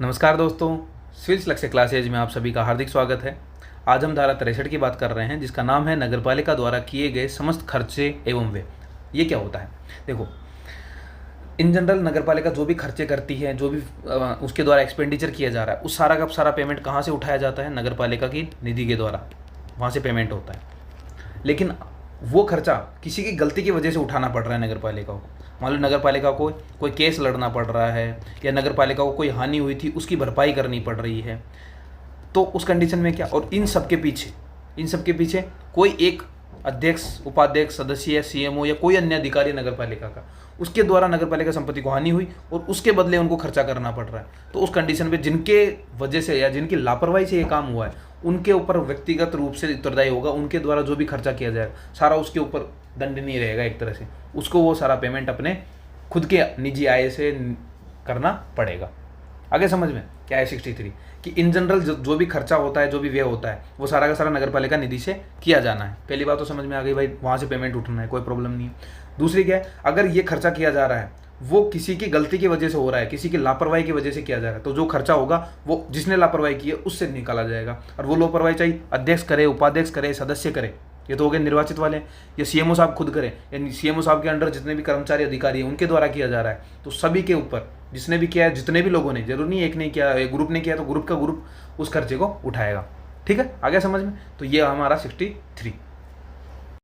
नमस्कार दोस्तों, स्विल्स लक्ष्य क्लासेज में आप सभी का हार्दिक स्वागत है। आज हम धारा 63 की बात कर रहे हैं, जिसका नाम है नगरपालिका द्वारा किए गए समस्त खर्चे एवं व्यय। ये क्या होता है? देखो, इन जनरल नगरपालिका जो भी खर्चे करती है, जो भी उसके द्वारा एक्सपेंडिचर किया जा रहा है, उस सारा का सारा पेमेंट कहाँ से उठाया जाता है? नगरपालिका की निधि के द्वारा वहाँ से पेमेंट होता है। लेकिन वो खर्चा किसी की गलती की वजह से उठाना पड़ रहा है नगर पालिका को। मान लो नगर पालिका को कोई केस लड़ना पड़ रहा है, या नगर पालिका को कोई हानि हुई थी उसकी भरपाई करनी पड़ रही है, तो उस कंडीशन में क्या? और इन सब के पीछे कोई एक अध्यक्ष, उपाध्यक्ष, सदस्य, सीएमओ या कोई अन्य अधिकारी नगर पालिका का, उसके द्वारा नगर पालिका संपत्ति को हानि हुई और उसके बदले उनको खर्चा करना पड़ रहा है। तो उस कंडीशन में जिनके वजह से या जिनकी लापरवाही से ये काम हुआ है, उनके ऊपर व्यक्तिगत रूप से उत्तरदायी होगा। उनके द्वारा जो भी खर्चा किया जाएगा सारा उसके ऊपर दंडनीय रहेगा। एक तरह से उसको वो सारा पेमेंट अपने खुद के निजी आय से करना पड़ेगा। आगे समझ में क्या है 63 कि इन जनरल जो भी खर्चा होता है, जो भी व्यय होता है, वो सारा का सारा नगरपालिका निधि से किया जाना है। पहली बात तो समझ में आ गई भाई, वहाँ से पेमेंट उठना है, कोई प्रॉब्लम नहीं है। दूसरी क्या है, अगर ये खर्चा किया जा रहा है वो किसी की गलती की वजह से हो रहा है, किसी की लापरवाही की वजह से किया जा रहा है, तो जो खर्चा होगा वो जिसने लापरवाही की है उससे निकाला जाएगा। और वो लापरवाही चाहे अध्यक्ष करे, उपाध्यक्ष करे, सदस्य करे, ये तो हो गए निर्वाचित वाले, या सीएमओ साहब खुद करें, या सीएमओ साहब के अंडर जितने भी कर्मचारी अधिकारी हैं उनके द्वारा किया जा रहा है, तो सभी के ऊपर जिसने भी किया है, जितने भी लोगों ने, जरूर नहीं एक ने किया, एक ग्रुप ने किया तो ग्रुप का ग्रुप उस खर्चे को उठाएगा। ठीक है, आ गया समझ में? तो ये हमारा 63।